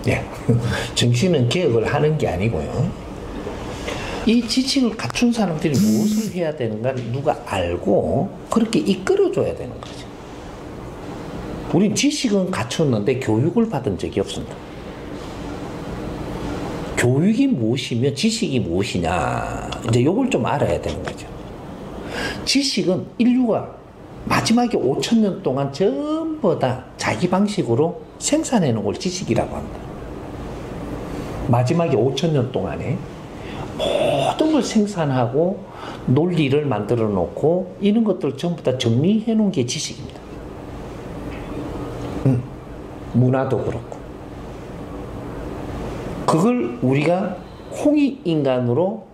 예. 정치는 개혁을 하는 게 아니고요. 이 지식을 갖춘 사람들이 무엇을 해야 되는가 누가 알고 그렇게 이끌어줘야 되는 거죠. 우린 지식은 갖췄는데 교육을 받은 적이 없습니다. 교육이 무엇이며 지식이 무엇이냐 이제 요걸 좀 알아야 되는 거죠. 지식은 인류가 마지막에 5,000년 동안 전부 다 자기 방식으로 생산해 놓은 걸 지식이라고 합니다. 마지막에 5,000년 동안에 모든 걸 생산하고 논리를 만들어 놓고 이런 것들 전부 다 정리해 놓은 게 지식입니다. 문화도 그렇고 그걸 우리가 홍익인간으로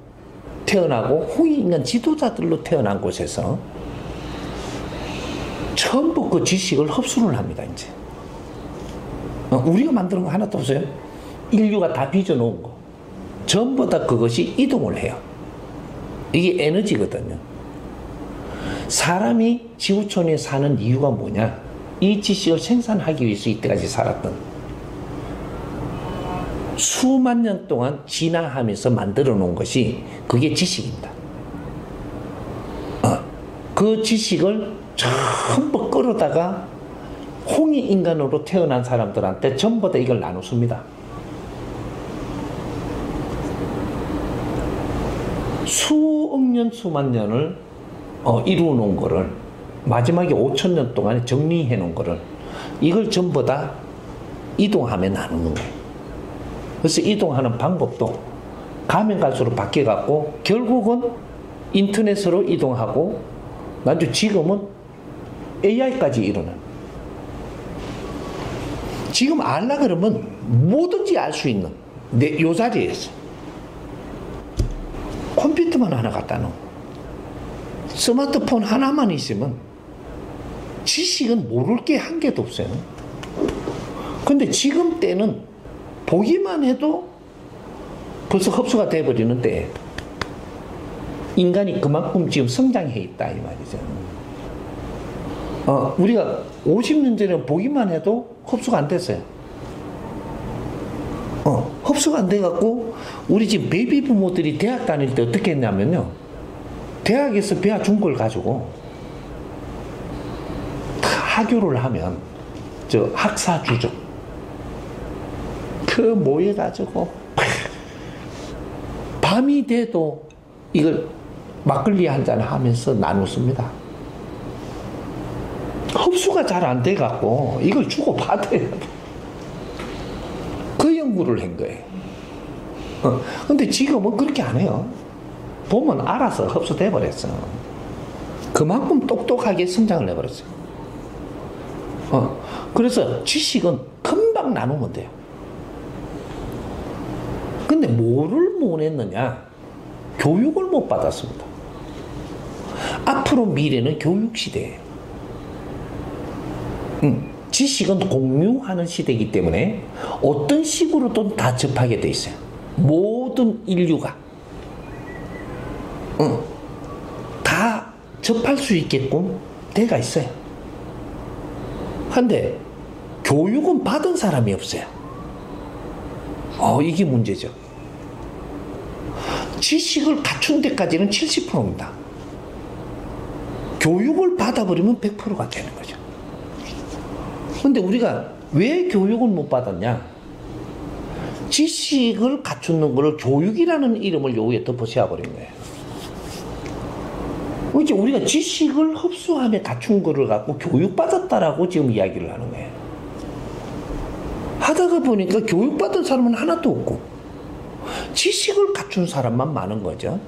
태어나고 홍익인간 지도자들로 태어난 곳에서 전부 그 지식을 흡수를 합니다. 이제 우리가 만드는 거 하나도 없어요. 인류가 다 빚어놓은 거 전부 다 그것이 이동을 해요. 이게 에너지거든요. 사람이 지구촌에 사는 이유가 뭐냐? 이 지식을 생산하기 위해서 이때까지 살았던 수만 년 동안 진화하면서 만들어 놓은 것이 그게 지식입니다. 그 지식을 전부 끌어다가 홍익인간으로 태어난 사람들한테 전부 다 이걸 나눴습니다. 수억 년, 수만 년을 이루어 놓은 거를 마지막에 5,000년 동안에 정리해 놓은 거를 이걸 전부 다 이동하며 나누는 거예요. 그래서 이동하는 방법도 가면 갈수록 바뀌어갖고 결국은 인터넷으로 이동하고 나중에 지금은 AI까지 일어나는. 지금 알라 그러면 뭐든지 알 수 있는 요 자리에서 컴퓨터만 하나 갖다 놓고 스마트폰 하나만 있으면 지식은 모를 게 한 개도 없어요. 근데 지금 때는 보기만 해도 벌써 흡수가 돼버리는 때 인간이 그만큼 지금 성장해 있다 이 말이죠. 우리가 50년 전에 보기만 해도 흡수가 안 됐어요. 흡수가 안 돼갖고 우리 지금 베이비 부모들이 대학 다닐 때 어떻게 했냐면요, 대학에서 배워준 걸 가지고 하교를 하면 저 학사주적 그 모여가지고 밤이 돼도 이걸 막걸리 한잔 하면서 나눴습니다. 흡수가 잘 안 돼갖고 이걸 주고 받아야 돼. 그 연구를 한 거예요. 근데 지금은 그렇게 안 해요. 보면 알아서 흡수돼 버렸어. 그만큼 똑똑하게 성장을 해버렸어요. 그래서 지식은 금방 나누면 돼요. 근데 뭐를 못 했느냐? 교육을 못 받았습니다. 앞으로 미래는 교육 시대예요. 지식은 공유하는 시대이기 때문에 어떤 식으로든 다 접하게 돼 있어요. 모든 인류가 다 접할 수 있게끔 돼가 있어요. 근데 교육은 받은 사람이 없어요. 이게 문제죠. 지식을 갖춘 데까지는 70%입니다. 교육을 받아버리면 100%가 되는 거죠. 근데 우리가 왜 교육을 못 받았냐? 지식을 갖추는 것을 교육이라는 이름을 여기에 덮어씌워버린 거예요. 이제 우리가 지식을 흡수하며 갖춘 거를 갖고 교육받았다라고 지금 이야기를 하는 거예요. 하다가 보니까 교육받은 사람은 하나도 없고 지식을 갖춘 사람만 많은 거죠.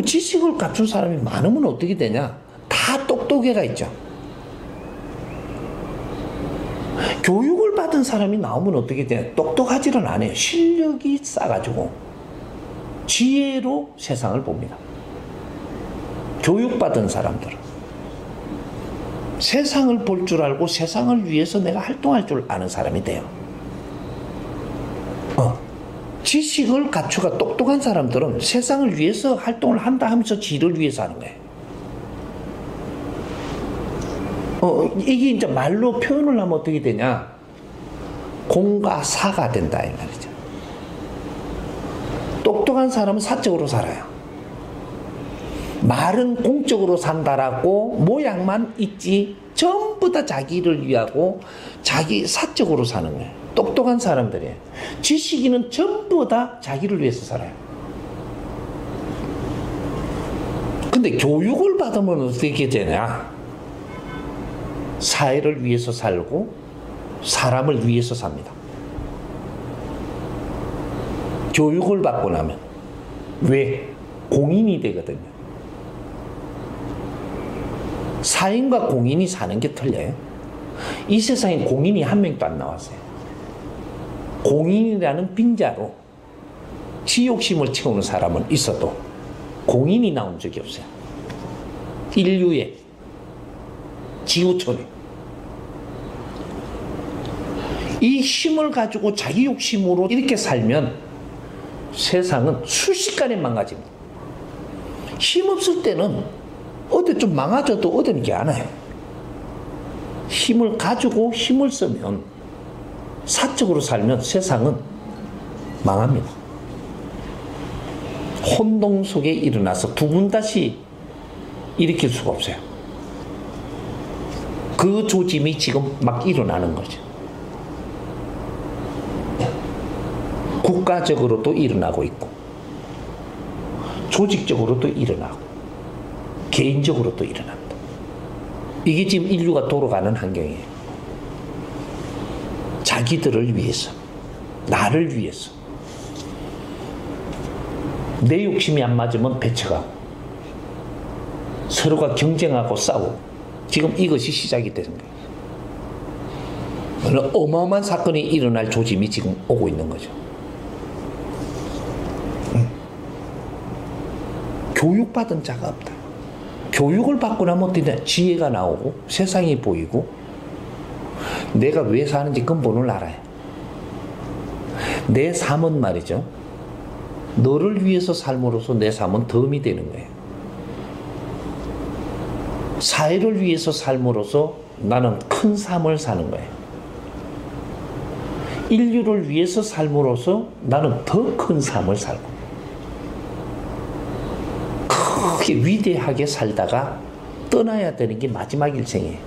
지식을 갖춘 사람이 많으면 어떻게 되냐? 다 똑똑해가 있죠. 교육을 받은 사람이 나오면 어떻게 되냐? 똑똑하지는 않아요. 실력이 싸가지고 지혜로 세상을 봅니다. 교육받은 사람들은 세상을 볼 줄 알고 세상을 위해서 내가 활동할 줄 아는 사람이 돼요. 지식을 갖추가 똑똑한 사람들은 세상을 위해서 활동을 한다 하면서 지를 위해서 하는 거예요. 이게 이제 말로 표현을 하면 어떻게 되냐? 공과 사가 된다 이 말이죠. 똑똑한 사람은 사적으로 살아요. 말은 공적으로 산다라고 모양만 있지 전부 다 자기를 위하고 자기 사적으로 사는 거예요. 똑똑한 사람들이에요. 지식인은 전부 다 자기를 위해서 살아요. 근데 교육을 받으면 어떻게 되냐? 사회를 위해서 살고 사람을 위해서 삽니다. 교육을 받고 나면 왜? 공인이 되거든요. 사인과 공인이 사는 게 틀려요. 이 세상에 공인이 한 명도 안 나왔어요. 공인이라는 빈자로 지 욕심을 채우는 사람은 있어도 공인이 나온 적이 없어요. 인류의 지구촌에 이 힘을 가지고 자기 욕심으로 이렇게 살면 세상은 순식간에 망가집니다. 힘 없을 때는 어디 좀 망가져도 어디는 게 안 와요. 힘을 가지고 힘을 쓰면 사적으로 살면 세상은 망합니다. 혼동 속에 일어나서 두 분 다시 일으킬 수가 없어요. 그 조짐이 지금 막 일어나는 거죠. 국가적으로도 일어나고 있고 조직적으로도 일어나고 개인적으로도 일어납니다. 이게 지금 인류가 돌아가는 환경이에요. 자기들을 위해서, 나를 위해서. 내 욕심이 안 맞으면 배척하고 서로가 경쟁하고 싸우고 지금 이것이 시작이 되는 거예요. 어마어마한 사건이 일어날 조짐이 지금 오고 있는 거죠. 교육받은 자가 없다. 교육을 받고 나면 어떻게 지혜가 나오고 세상이 보이고 내가 왜 사는지 근본을 알아요. 내 삶은 말이죠. 너를 위해서 삶으로써 내 삶은 덤이 되는 거예요. 사회를 위해서 삶으로써 나는 큰 삶을 사는 거예요. 인류를 위해서 삶으로써 나는 더 큰 삶을 살고 크게 위대하게 살다가 떠나야 되는 게 마지막 일생이에요.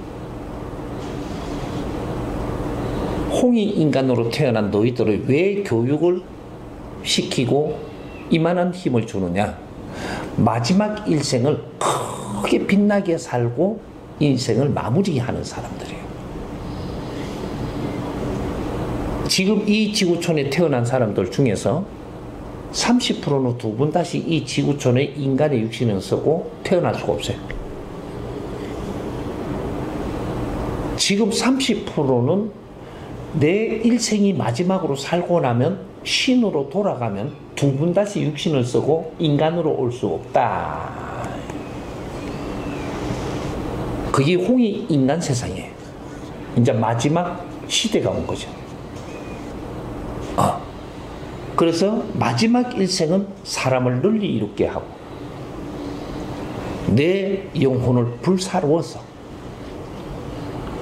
홍익인간으로 태어난 너희들을 왜 교육을 시키고 이만한 힘을 주느냐? 마지막 일생을 크게 빛나게 살고 인생을 마무리하는 사람들이에요. 지금 이 지구촌에 태어난 사람들 중에서 30%는 두 번 다시 이 지구촌에 인간의 육신을 쓰고 태어날 수가 없어요. 지금 30%는 내 일생이 마지막으로 살고 나면 신으로 돌아가면 두 번 다시 육신을 쓰고 인간으로 올 수 없다. 그게 홍익인간 세상이에요. 이제 마지막 시대가 온 거죠. 그래서 마지막 일생은 사람을 널리 이롭게 하고 내 영혼을 불사르워서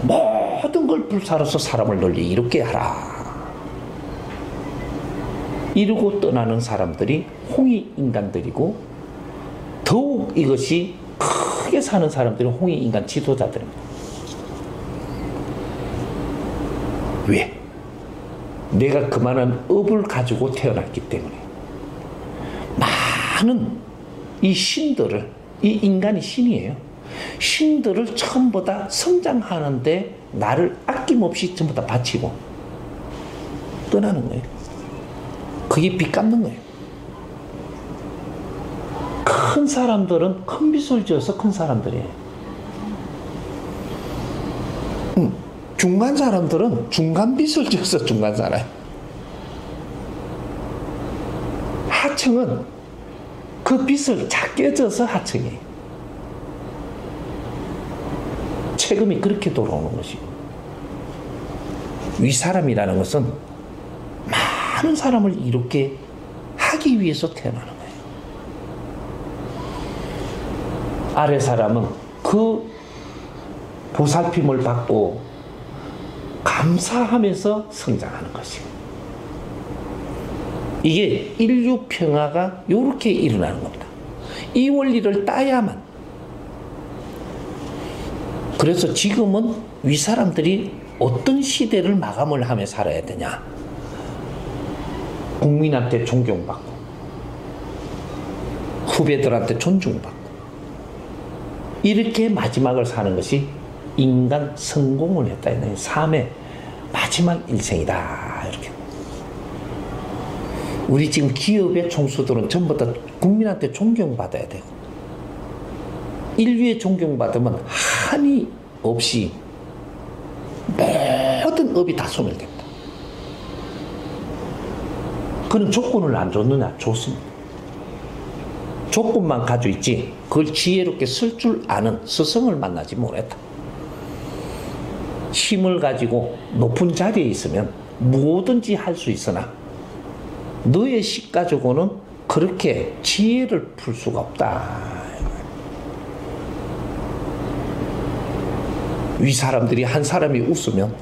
모든 걸 불사르워서 사람을 널리 이롭게 하라. 이러고 떠나는 사람들이 홍익인간들이고 더욱 이것이 크게 사는 사람들이 홍익인간 지도자들입니다. 왜? 내가 그만한 업을 가지고 태어났기 때문에 많은 이 신들을, 이 인간이 신이에요. 신들을 처음보다 성장하는데 나를 아낌없이 전부 다 바치고 떠나는 거예요. 그게 빚 갚는 거예요. 큰 사람들은 큰 빚을 지어서 큰 사람들이에요. 중간 사람들은 중간 빚을 지어서 중간 사람. 하층은 그 빚을 작게 져서 하층이에요. 세금이 그렇게 돌아오는 것이. 윗사람이라는 것은 많은 사람을 이롭게 하기 위해서 태어나는 거예요. 아래 사람은 그 보살핌을 받고 감사하면서 성장하는 것이. 이게 인류 평화가 이렇게 일어나는 겁니다. 이 원리를 따야만. 그래서 지금은 위 사람들이 어떤 시대를 마감을 하며 살아야 되냐. 국민한테 존경받고 후배들한테 존중받고 이렇게 마지막을 사는 것이 인간 성공을 했다. 삶의 마지막 일생이다. 이렇게. 우리 지금 기업의 총수들은 전부 다 국민한테 존경받아야 되고 인류에 존경받으면 한이 없이 모든 업이 다 소멸됩니다. 그런 조건을 안 줬느냐? 줬습니다. 조건만 가지고 있지 그걸 지혜롭게 쓸 줄 아는 스승을 만나지 못했다. 힘을 가지고 높은 자리에 있으면 뭐든지 할 수 있으나 너의 식 가지고는 그렇게 지혜를 풀 수가 없다. 위 사람들이 한 사람이 웃으면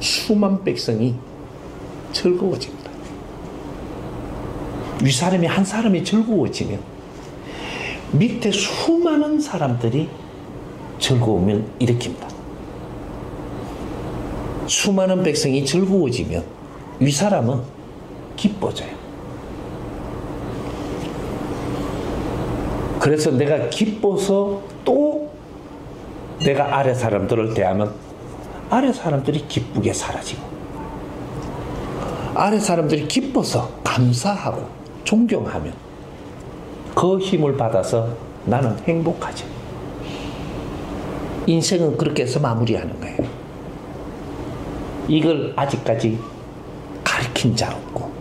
수만 백성이 즐거워집니다. 위 사람이 한 사람이 즐거워지면 밑에 수많은 사람들이 즐거움을 일으킵니다. 수많은 백성이 즐거워지면 위 사람은 기뻐져요. 그래서 내가 기뻐서 또 내가 아래 사람들을 대하면 아래 사람들이 기쁘게 사라지고 아래 사람들이 기뻐서 감사하고 존경하면 그 힘을 받아서 나는 행복하죠. 인생은 그렇게 해서 마무리하는 거예요. 이걸 아직까지 가르친 자 없고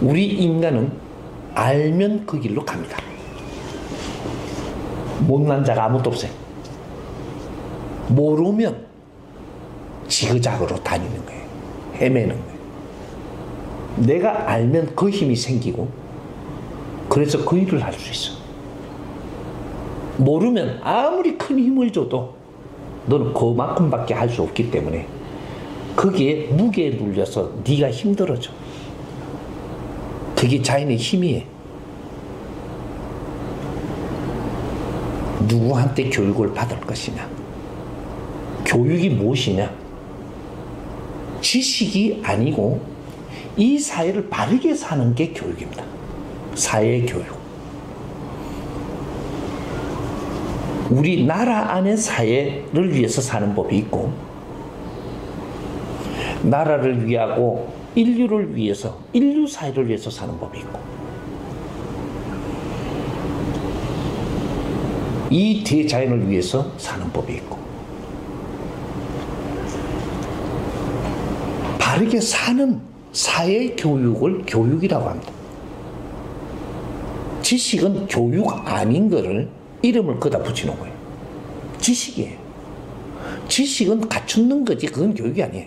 우리 인간은 알면 그 길로 갑니다. 못난 자가 아무도 없어요. 모르면 지그작으로 다니는 거예요. 헤매는 거예요. 내가 알면 그 힘이 생기고 그래서 그 일을 할 수 있어. 모르면 아무리 큰 힘을 줘도 너는 그만큼밖에 할 수 없기 때문에 거기에 무게에 눌려서 네가 힘들어져. 그게 자연의 힘이에요. 누구한테 교육을 받을 것이냐? 교육이 무엇이냐? 지식이 아니고 이 사회를 바르게 사는 게 교육입니다. 사회 교육. 우리 나라 안의 사회를 위해서 사는 법이 있고 나라를 위하고 인류를 위해서 인류 사회를 위해서 사는 법이 있고 이 대자연을 위해서 사는 법이 있고 바르게 사는 사회 교육을 교육이라고 합니다. 지식은 교육 아닌 거를 이름을 거다 붙이는 거예요. 지식이에요. 지식은 갖추는 거지 그건 교육이 아니에요.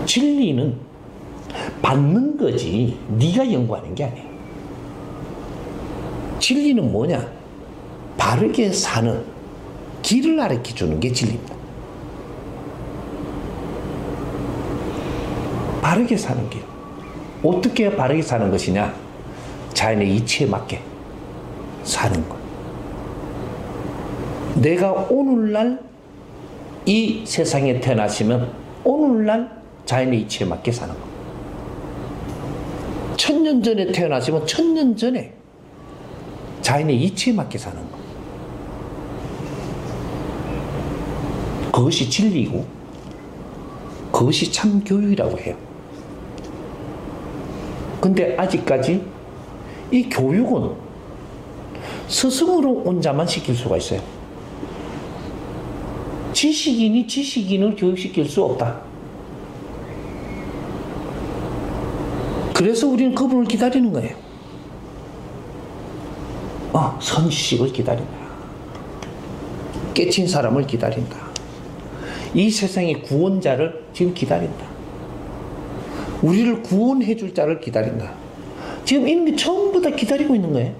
진리는 받는 거지 네가 연구하는 게 아니에요. 진리는 뭐냐? 바르게 사는 길을 가르쳐 주는 게 진리입니다. 바르게 사는 길. 어떻게 바르게 사는 것이냐? 자연의 이치에 맞게 사는 것. 내가 오늘날 이 세상에 태어났으면 오늘날 자연의 이치에 맞게 사는 것. 1000년 전에 태어났으면 1000년 전에 자연의 이치에 맞게 사는 것. 그것이 진리고 그것이 참 교육이라고 해요. 근데 아직까지 이 교육은 스승으로 온 자만 시킬 수가 있어요. 지식인이 지식인을 교육시킬 수 없다. 그래서 우리는 그분을 기다리는 거예요. 선지식을 기다린다. 깨친 사람을 기다린다. 이 세상의 구원자를 지금 기다린다. 우리를 구원해 줄 자를 기다린다. 지금 이런 게 전부 다 기다리고 있는 거예요.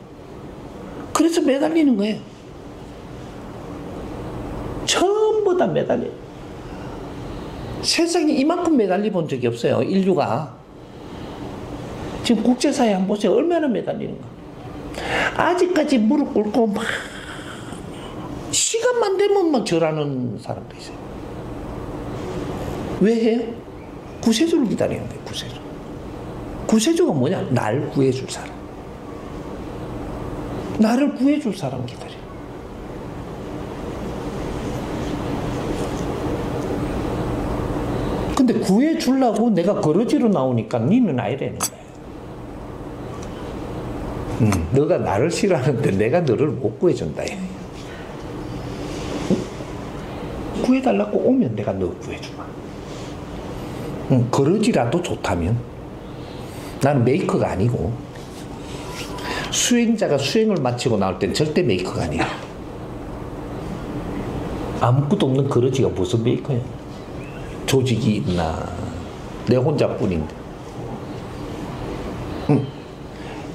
그래서 매달리는 거예요. 전부 다 매달려. 세상에 이만큼 매달려 본 적이 없어요, 인류가. 지금 국제사회 한번 보세요. 얼마나 매달리는가. 아직까지 무릎 꿇고 막 시간만 되면 막 절하는 사람도 있어요. 왜 해요? 구세주를 기다리는 거예요. 구세주. 구세주가 뭐냐? 날 구해줄 사람. 나를 구해줄 사람 기다려. 근데 구해주려고 내가 거러지로 나오니까 니는 아니라는 거야. 너가 나를 싫어하는데 내가 너를 못 구해준다. 구해달라고 오면 내가 너 구해주마. 거러지라도 좋다면. 나는 메이커가 아니고, 수행자가 수행을 마치고 나올 땐 절대 메이커가 아니야. 아무것도 없는 거러지가 무슨 메이커야. 조직이 있나. 내 혼자뿐인데.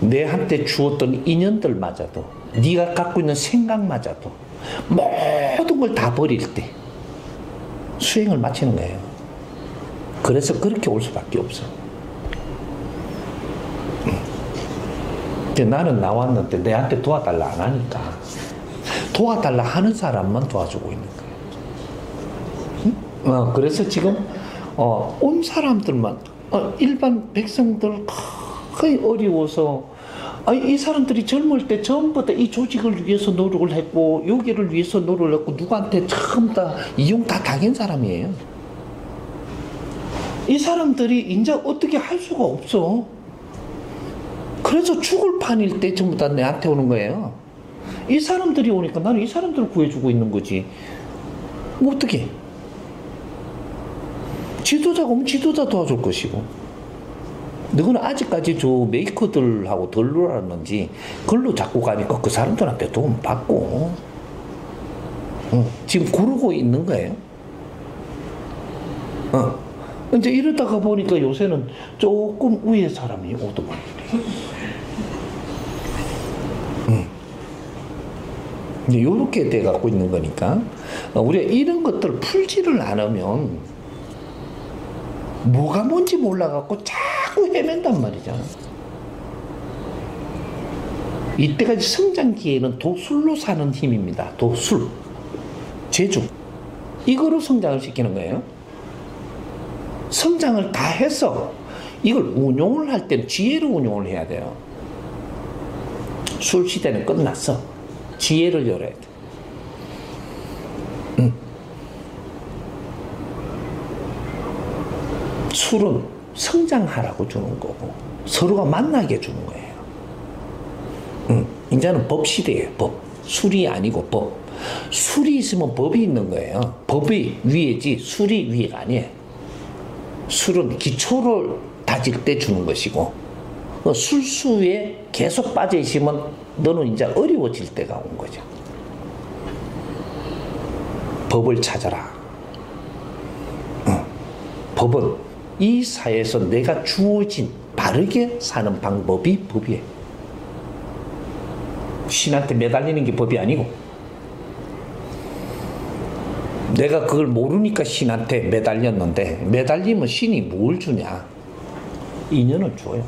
내한테 주었던 인연들마저도, 네가 갖고 있는 생각마저도 모든 걸 다 버릴 때 수행을 마치는 거예요. 그래서 그렇게 올 수밖에 없어. 나는 나왔는데 내한테 도와달라 안 하니까 도와달라 하는 사람만 도와주고 있는 거예요. 그래서 지금 온 사람들만 일반 백성들 거의 어려워서 이 사람들이 젊을 때 전부 다 이 조직을 위해서 노력을 했고 여기를 위해서 노력을 했고 누구한테 전부 다 이용 다 당한 사람이에요. 이 사람들이 이제 어떻게 할 수가 없어. 그래서 죽을 판일 때 전부 다 내한테 오는 거예요. 이 사람들이 오니까 나는 이 사람들을 구해주고 있는 거지. 뭐 어떻게? 지도자가 오면 지도자 도와줄 것이고, 너는 아직까지 저 메이커들하고 덜 놀았는지 글로 자꾸 가니까 그 사람들한테 도움 받고 지금 구르고 있는 거예요. 이제 이러다가 보니까 요새는 조금 위에 사람이 오더만. 이제 요렇게 돼 갖고 있는 거니까 우리가 이런 것들을 풀지를 않으면 뭐가 뭔지 몰라갖고 자꾸 헤맨단 말이잖아. 이때까지 성장기에는 도술로 사는 힘입니다. 도술, 재주, 이거로 성장을 시키는 거예요. 성장을 다 해서 이걸 운용을 할 때는 지혜로 운용을 해야 돼요. 술 시대는 끝났어. 지혜를 열어야 돼. 술은 성장하라고 주는 거고 서로가 만나게 주는 거예요. 이제는 법 시대예요. 법. 술이 아니고 법. 술이 있으면 법이 있는 거예요. 법이 위에지 술이 위가 아니에요. 술은 기초를 다질 때 주는 것이고 술수에 계속 빠져 있으면 너는 이제 어려워질 때가 온 거죠. 법을 찾아라. 법은 이 사회에서 내가 주어진 바르게 사는 방법이 법이에요. 신한테 매달리는 게 법이 아니고, 내가 그걸 모르니까 신한테 매달렸는데, 매달리면 신이 뭘 주냐? 인연을 줘요.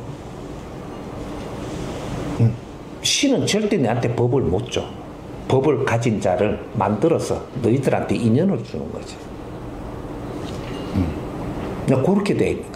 신은 절대 내한테 법을 못 줘. 법을 가진 자를 만들어서 너희들한테 인연을 주는 거지. 그렇게 돼 있는 거예요.